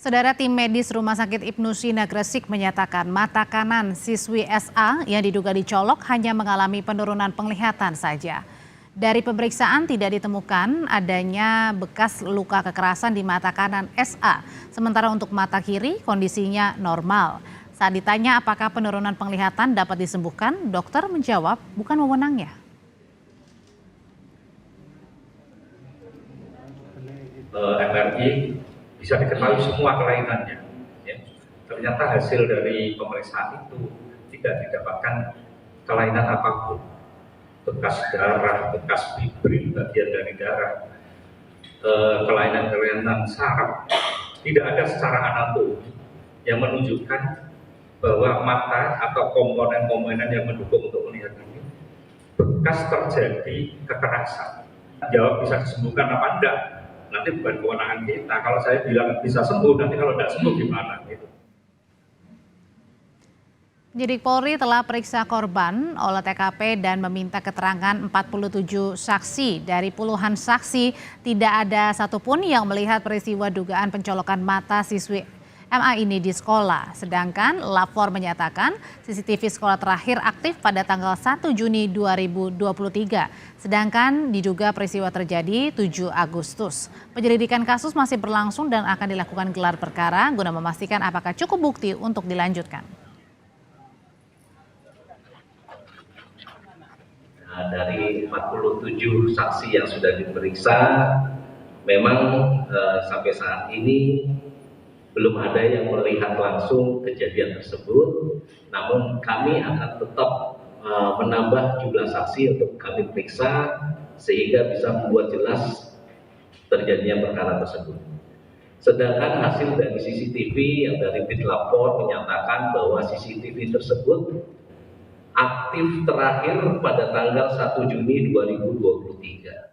Saudara, tim medis Rumah Sakit Ibnu Sina Gresik menyatakan mata kanan siswi SA yang diduga dicolok hanya mengalami penurunan penglihatan saja. Dari pemeriksaan tidak ditemukan adanya bekas luka kekerasan di mata kanan SA. Sementara untuk mata kiri kondisinya normal. Saat ditanya apakah penurunan penglihatan dapat disembuhkan, dokter menjawab bukan wewenangnya. MRI bisa diketahui semua kelainannya. Ya. Ternyata hasil dari pemeriksaan itu tidak didapatkan kelainan apapun, bekas darah, bekas fibrin bagian dari darah, kelainan-kelainan saraf, tidak ada secara anatomi yang menunjukkan bahwa mata atau komponen-komponen yang mendukung untuk melihat ini bekas terjadi kekerasan. Jawab bisa disembuhkan apa enggak? Nanti bukan kewenangan kita. Kalau saya bilang bisa sembuh, nanti kalau tidak sembuh gimana? Gitu. Penyidik Polri telah periksa korban olah TKP dan meminta keterangan 47 saksi. Dari puluhan saksi, tidak ada satupun yang melihat peristiwa dugaan pencolokan mata siswi MA ini di sekolah. Sedangkan lapor menyatakan CCTV sekolah terakhir aktif pada tanggal 1 Juni 2023. Sedangkan diduga peristiwa terjadi 7 Agustus. Penyelidikan kasus masih berlangsung dan akan dilakukan gelar perkara guna memastikan apakah cukup bukti untuk dilanjutkan. Dari 47 saksi yang sudah diperiksa, memang sampai saat ini belum ada yang melihat langsung kejadian tersebut, namun kami akan tetap menambah jumlah saksi untuk kami periksa sehingga bisa membuat jelas terjadinya perkara tersebut. Sedangkan hasil dari CCTV yang dari Bitlapor menyatakan bahwa CCTV tersebut aktif terakhir pada tanggal 1 Juni 2023.